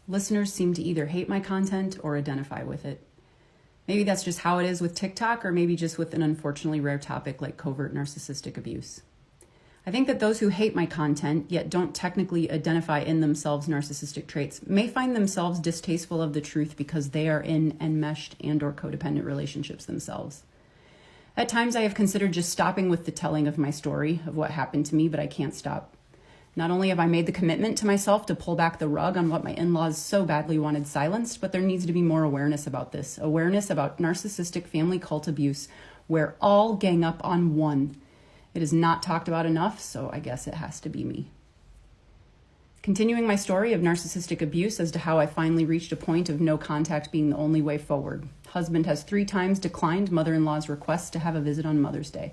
Listeners seem to either hate my content or identify with it. Maybe that's just how it is with TikTok, or maybe just with an unfortunately rare topic like covert narcissistic abuse. I think that those who hate my content, yet don't technically identify in themselves narcissistic traits, may find themselves distasteful of the truth because they are in enmeshed and or codependent relationships themselves. At times I have considered just stopping with the telling of my story, of what happened to me, but I can't stop. Not only have I made the commitment to myself to pull back the rug on what my in-laws so badly wanted silenced, but there needs to be more awareness about this. Awareness about narcissistic family cult abuse, where all gang up on one. It is not talked about enough, so I guess it has to be me. Continuing my story of narcissistic abuse as to how I finally reached a point of no contact being the only way forward. Husband has 3 times declined mother-in-law's request to have a visit on Mother's Day.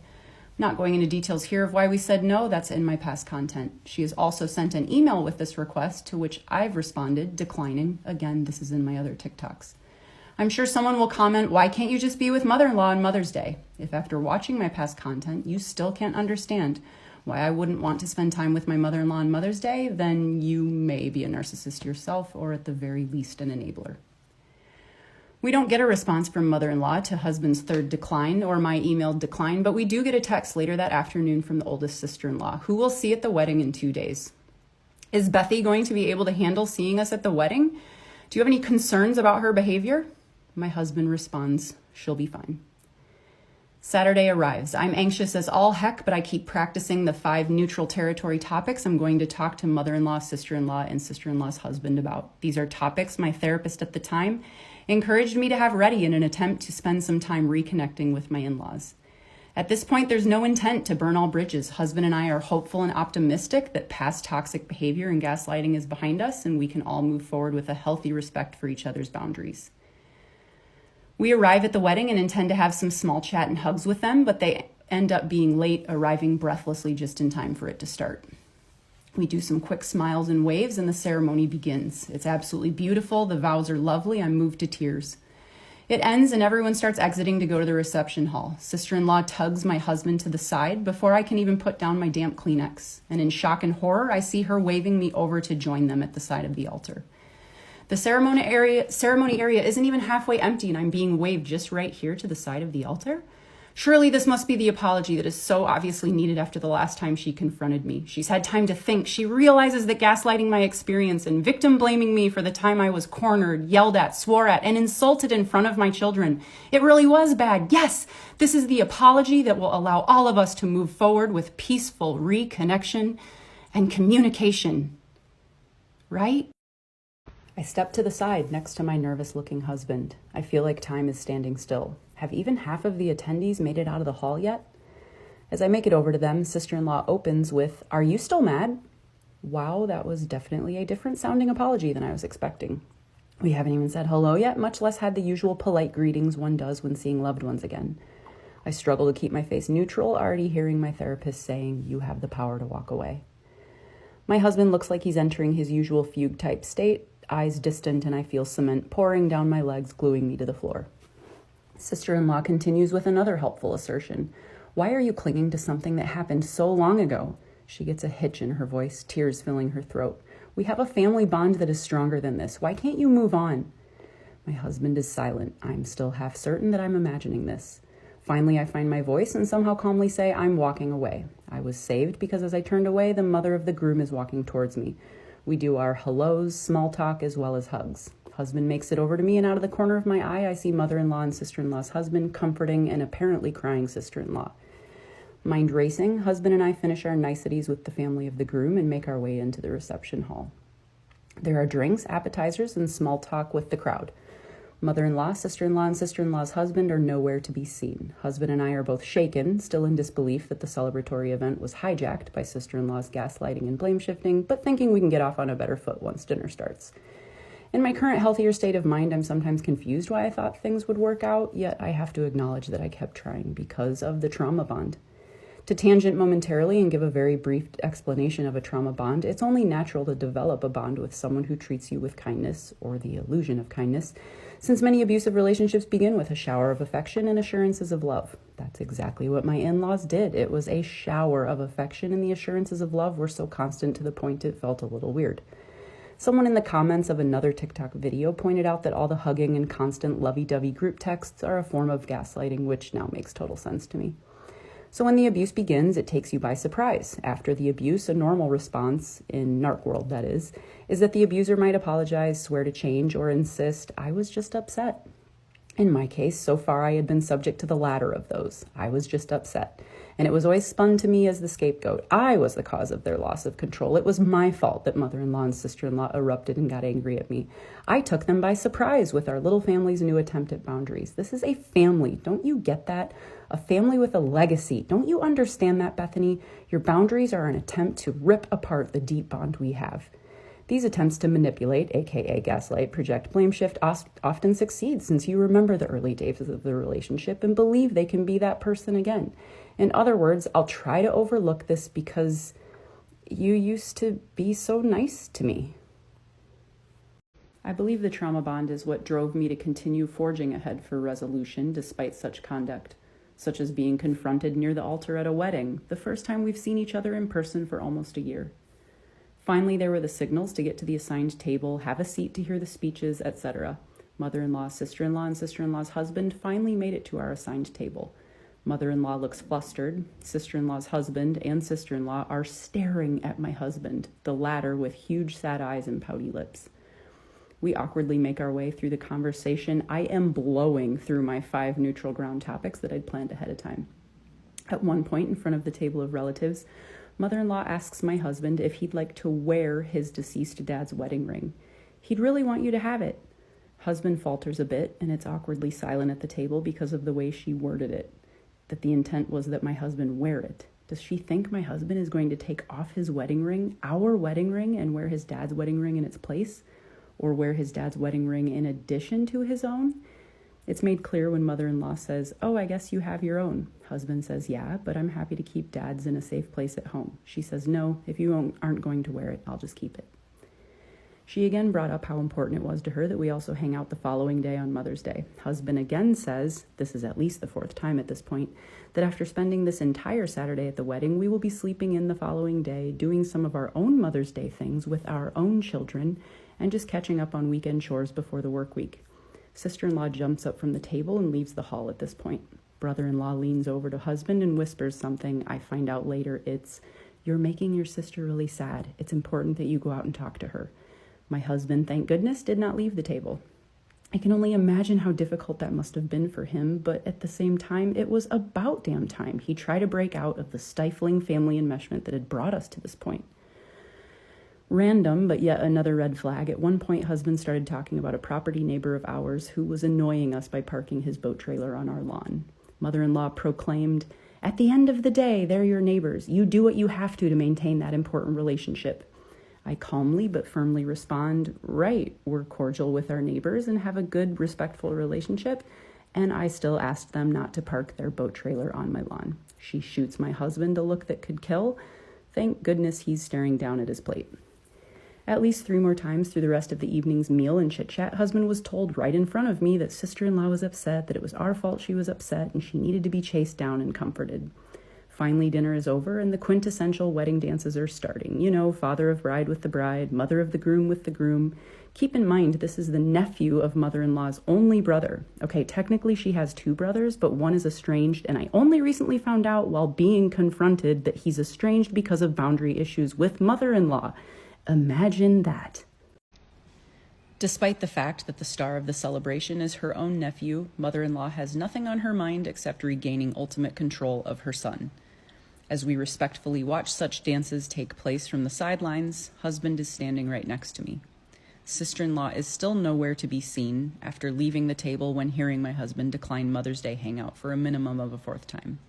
Not going into details here of why we said no, that's in my past content. She has also sent an email with this request to which I've responded, declining. Again, this is in my other TikToks. I'm sure someone will comment, why can't you just be with mother-in-law on Mother's Day? If after watching my past content, you still can't understand why I wouldn't want to spend time with my mother-in-law on Mother's Day, then you may be a narcissist yourself, or at the very least an enabler. We don't get a response from mother-in-law to husband's 3rd decline or my emailed decline, but we do get a text later that afternoon from the oldest sister-in-law, who we'll see at the wedding in 2 days. Is Bethy going to be able to handle seeing us at the wedding? Do you have any concerns about her behavior? My husband responds, she'll be fine. Saturday arrives. I'm anxious as all heck, but I keep practicing the 5 neutral territory topics I'm going to talk to mother-in-law, sister-in-law, and sister-in-law's husband about. These are topics my therapist at the time encouraged me to have ready in an attempt to spend some time reconnecting with my in-laws. At this point, there's no intent to burn all bridges. Husband and I are hopeful and optimistic that past toxic behavior and gaslighting is behind us, and we can all move forward with a healthy respect for each other's boundaries. We arrive at the wedding and intend to have some small chat and hugs with them, but they end up being late, arriving breathlessly just in time for it to start. We do some quick smiles and waves, and the ceremony begins. It's absolutely beautiful. The vows are lovely. I'm moved to tears. It ends, and everyone starts exiting to go to the reception hall. Sister-in-law tugs my husband to the side before I can even put down my damp Kleenex. And in shock and horror, I see her waving me over to join them at the side of the altar. The ceremony area isn't even halfway empty, and I'm being waved just right here to the side of the altar. Surely this must be the apology that is so obviously needed after the last time she confronted me. She's had time to think. She realizes that gaslighting my experience and victim blaming me for the time I was cornered, yelled at, swore at, and insulted in front of my children. It really was bad. Yes, this is the apology that will allow all of us to move forward with peaceful reconnection and communication. Right? I step to the side next to my nervous-looking husband. I feel like time is standing still. Have even half of the attendees made it out of the hall yet? As I make it over to them, sister-in-law opens with, "Are you still mad?" Wow, that was definitely a different sounding apology than I was expecting. We haven't even said hello yet, much less had the usual polite greetings one does when seeing loved ones again. I struggle to keep my face neutral, already hearing my therapist saying, "You have the power to walk away." My husband looks like he's entering his usual fugue-type state, eyes distant, and I feel cement pouring down my legs, gluing me to the floor. Sister-in-law continues with another helpful assertion. "Why are you clinging to something that happened so long ago?" She gets a hitch in her voice, tears filling her throat. "We have a family bond that is stronger than this. Why can't you move on?" My husband is silent. I'm still half certain that I'm imagining this. Finally, I find my voice and somehow calmly say, "I'm walking away." I was saved because as I turned away, the mother of the groom is walking towards me. We do our hellos, small talk, as well as hugs. Husband makes it over to me, and out of the corner of my eye, I see mother-in-law and sister-in-law's husband comforting and apparently crying sister-in-law. Mind racing, husband and I finish our niceties with the family of the groom and make our way into the reception hall. There are drinks, appetizers, and small talk with the crowd. Mother-in-law, sister-in-law, and sister-in-law's husband are nowhere to be seen. Husband and I are both shaken, still in disbelief that the celebratory event was hijacked by sister-in-law's gaslighting and blame-shifting, but thinking we can get off on a better foot once dinner starts. In my current healthier state of mind, I'm sometimes confused why I thought things would work out, yet I have to acknowledge that I kept trying because of the trauma bond. To tangent momentarily and give a very brief explanation of a trauma bond, it's only natural to develop a bond with someone who treats you with kindness, or the illusion of kindness, since many abusive relationships begin with a shower of affection and assurances of love. That's exactly what my in-laws did. It was a shower of affection, and the assurances of love were so constant to the point it felt a little weird. Someone in the comments of another TikTok video pointed out that all the hugging and constant lovey-dovey group texts are a form of gaslighting, which now makes total sense to me. So when the abuse begins, it takes you by surprise. After the abuse, a normal response, in narc world that is that the abuser might apologize, swear to change, or insist, "I was just upset." In my case, so far I had been subject to the latter of those. I was just upset. And it was always spun to me as the scapegoat. I was the cause of their loss of control. It was my fault that mother-in-law and sister-in-law erupted and got angry at me. I took them by surprise with our little family's new attempt at boundaries. This is a family. Don't you get that? A family with a legacy. Don't you understand that, Bethany? Your boundaries are an attempt to rip apart the deep bond we have. These attempts to manipulate, aka gaslight, project, blame shift, often succeed since you remember the early days of the relationship and believe they can be that person again. In other words, I'll try to overlook this because you used to be so nice to me. I believe the trauma bond is what drove me to continue forging ahead for resolution despite such conduct, such as being confronted near the altar at a wedding, the first time we've seen each other in person for almost a year. Finally, there were the signals to get to the assigned table, have a seat to hear the speeches, etc. Mother-in-law, sister-in-law, and sister-in-law's husband finally made it to our assigned table. Mother-in-law looks flustered. Sister-in-law's husband and sister-in-law are staring at my husband, the latter with huge sad eyes and pouty lips. We awkwardly make our way through the conversation. I am blowing through my 5 neutral ground topics that I'd planned ahead of time. At one point, in front of the table of relatives, mother-in-law asks my husband if he'd like to wear his deceased dad's wedding ring. He'd really want you to have it. Husband falters a bit, and it's awkwardly silent at the table because of the way she worded it, that the intent was that my husband wear it. Does she think my husband is going to take off his wedding ring, our wedding ring, and wear his dad's wedding ring in its place? Or wear his dad's wedding ring in addition to his own? It's made clear when mother-in-law says, "Oh, I guess you have your own." Husband says, "Yeah, but I'm happy to keep dad's in a safe place at home." She says, "No, if you aren't going to wear it, I'll just keep it." She again brought up how important it was to her that we also hang out the following day on Mother's Day. Husband again says, this is at least the 4th time at this point, that after spending this entire Saturday at the wedding, we will be sleeping in the following day, doing some of our own Mother's Day things with our own children, and just catching up on weekend chores before the work week. Sister-in-law jumps up from the table and leaves the hall at this point. Brother-in-law leans over to husband and whispers something. I find out later it's, "You're making your sister really sad. It's important that you go out and talk to her." My husband, thank goodness, did not leave the table. I can only imagine how difficult that must have been for him, but at the same time, it was about damn time he tried to break out of the stifling family enmeshment that had brought us to this point. Random, but yet another red flag. At one point, husband started talking about a property neighbor of ours who was annoying us by parking his boat trailer on our lawn. Mother-in-law proclaimed, "At the end of the day, they're your neighbors. You do what you have to maintain that important relationship." I calmly but firmly respond, "Right, we're cordial with our neighbors and have a good, respectful relationship." And I still asked them not to park their boat trailer on my lawn. She shoots my husband a look that could kill. Thank goodness he's staring down at his plate. At least 3 more times through the rest of the evening's meal and chit-chat, husband was told right in front of me that sister-in-law was upset, that it was our fault she was upset, and she needed to be chased down and comforted. Finally, dinner is over, and the quintessential wedding dances are starting. You know, father of bride with the bride, mother of the groom with the groom. Keep in mind, this is the nephew of mother-in-law's only brother. Okay, technically she has 2 brothers, but one is estranged, and I only recently found out while being confronted that he's estranged because of boundary issues with mother-in-law. Imagine that. Despite the fact that the star of the celebration is her own nephew, mother-in-law has nothing on her mind except regaining ultimate control of her son. As we respectfully watch such dances take place from the sidelines, husband is standing right next to me. Sister-in-law is still nowhere to be seen after leaving the table when hearing my husband decline Mother's Day hangout for a minimum of a 4th time.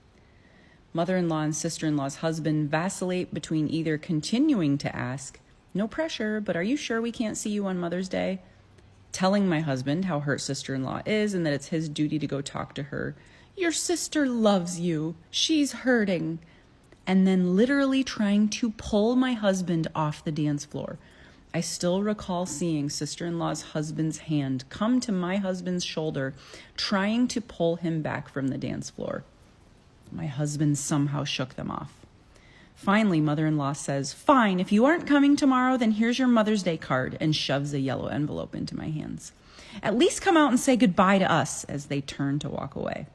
Mother-in-law and sister-in-law's husband vacillate between either continuing to ask, "No pressure, but are you sure we can't see you on Mother's Day?" telling my husband how hurt sister-in-law is and that it's his duty to go talk to her. "Your sister loves you. She's hurting." And then literally trying to pull my husband off the dance floor. I still recall seeing sister-in-law's husband's hand come to my husband's shoulder, trying to pull him back from the dance floor. My husband somehow shook them off. Finally, mother-in-law says, "Fine, if you aren't coming tomorrow, then here's your Mother's Day card," and shoves a yellow envelope into my hands. "At least come out and say goodbye to us," as they turn to walk away.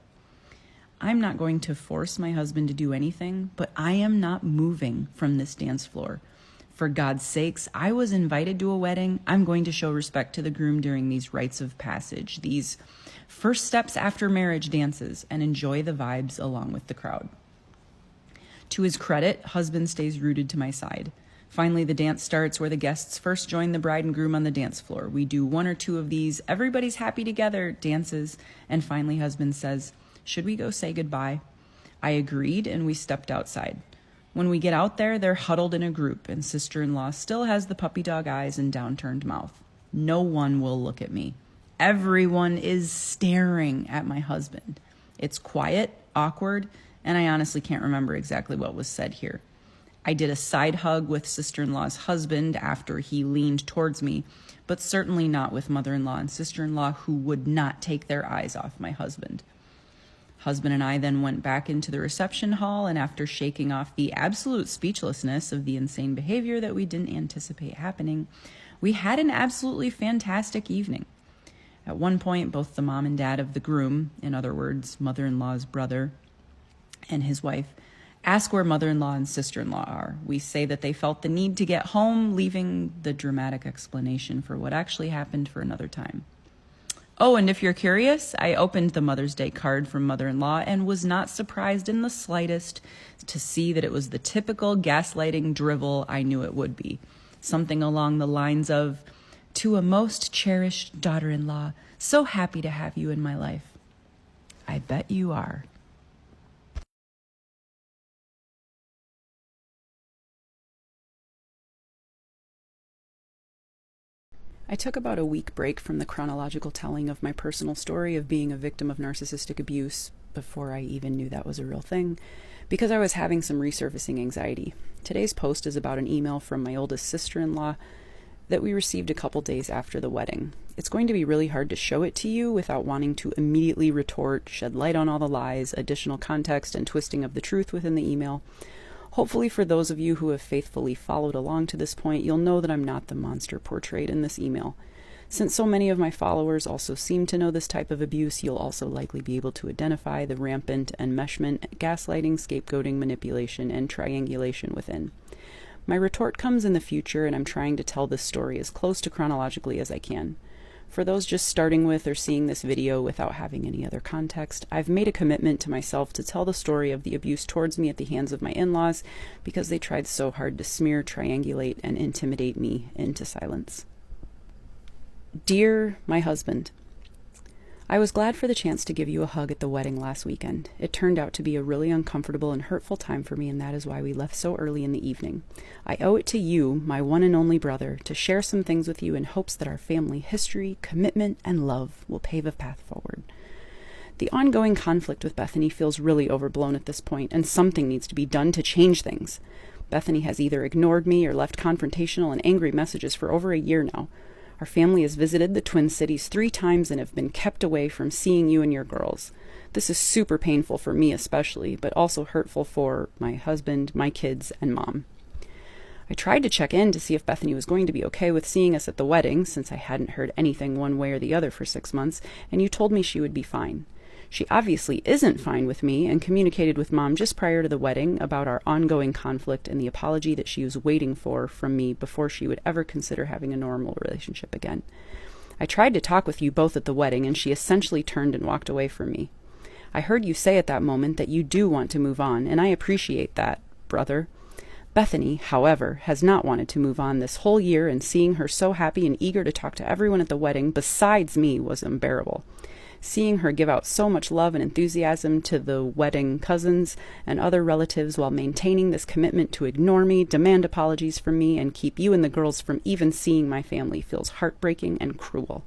I'm not going to force my husband to do anything, but I am not moving from this dance floor. For God's sakes, I was invited to a wedding. I'm going to show respect to the groom during these rites of passage, these first steps after marriage dances, and enjoy the vibes along with the crowd. To his credit, husband stays rooted to my side. Finally, the dance starts where the guests first join the bride and groom on the dance floor. We do one or two of these, everybody's happy together, dances, and finally husband says, "Should we go say goodbye?" I agreed, and we stepped outside. When we get out there, they're huddled in a group, and sister-in-law still has the puppy dog eyes and downturned mouth. No one will look at me. Everyone is staring at my husband. It's quiet, awkward, and I honestly can't remember exactly what was said here. I did a side hug with sister-in-law's husband after he leaned towards me, but certainly not with mother-in-law and sister-in-law, who would not take their eyes off my husband. Husband and I then went back into the reception hall, and after shaking off the absolute speechlessness of the insane behavior that we didn't anticipate happening, we had an absolutely fantastic evening. At one point, both the mom and dad of the groom, in other words, mother-in-law's brother and his wife, ask where mother-in-law and sister-in-law are. We say that they felt the need to get home, leaving the dramatic explanation for what actually happened for another time. Oh, and if you're curious, I opened the Mother's Day card from mother-in-law and was not surprised in the slightest to see that it was the typical gaslighting drivel I knew it would be. Something along the lines of, "To a most cherished daughter-in-law, so happy to have you in my life." I bet you are. I took about a week break from the chronological telling of my personal story of being a victim of narcissistic abuse, before I even knew that was a real thing, because I was having some resurfacing anxiety. Today's post is about an email from my oldest sister-in-law that we received a couple days after the wedding. It's going to be really hard to show it to you without wanting to immediately retort, shed light on all the lies, additional context, and twisting of the truth within the email. Hopefully, for those of you who have faithfully followed along to this point, you'll know that I'm not the monster portrayed in this email. Since so many of my followers also seem to know this type of abuse, you'll also likely be able to identify the rampant enmeshment, gaslighting, scapegoating, manipulation, and triangulation within. My retort comes in the future, and I'm trying to tell this story as close to chronologically as I can. For those just starting with or seeing this video without having any other context, I've made a commitment to myself to tell the story of the abuse towards me at the hands of my in-laws because they tried so hard to smear, triangulate, and intimidate me into silence. Dear my husband, I was glad for the chance to give you a hug at the wedding last weekend. It turned out to be a really uncomfortable and hurtful time for me, and that is why we left so early in the evening. I owe it to you, my one and only brother, to share some things with you in hopes that our family history, commitment, and love will pave a path forward. The ongoing conflict with Bethany feels really overblown at this point, and something needs to be done to change things. Bethany has either ignored me or left confrontational and angry messages for over a year now. Our family has visited the Twin Cities 3 times and have been kept away from seeing you and your girls. This is super painful for me especially, but also hurtful for my husband, my kids, and mom. I tried to check in to see if Bethany was going to be okay with seeing us at the wedding, since I hadn't heard anything one way or the other for 6 months, and you told me she would be fine. She obviously isn't fine with me and communicated with Mom just prior to the wedding about our ongoing conflict and the apology that she was waiting for from me before she would ever consider having a normal relationship again. I tried to talk with you both at the wedding, and she essentially turned and walked away from me. I heard you say at that moment that you do want to move on, and I appreciate that, brother. Bethany, however, has not wanted to move on this whole year, and seeing her so happy and eager to talk to everyone at the wedding besides me was unbearable. Seeing her give out so much love and enthusiasm to the wedding cousins and other relatives while maintaining this commitment to ignore me, demand apologies from me, and keep you and the girls from even seeing my family feels heartbreaking and cruel.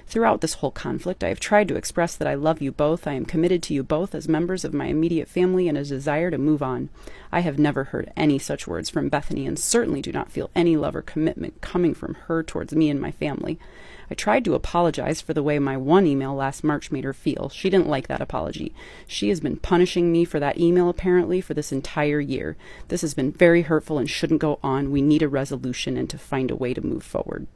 Throughout this whole conflict, I have tried to express that I love you both. I am committed to you both as members of my immediate family and a desire to move on. I have never heard any such words from Bethany and certainly do not feel any love or commitment coming from her towards me and my family. I tried to apologize for the way my one email last March made her feel. She didn't like that apology. She has been punishing me for that email apparently for this entire year. This has been very hurtful and shouldn't go on. We need a resolution and to find a way to move forward.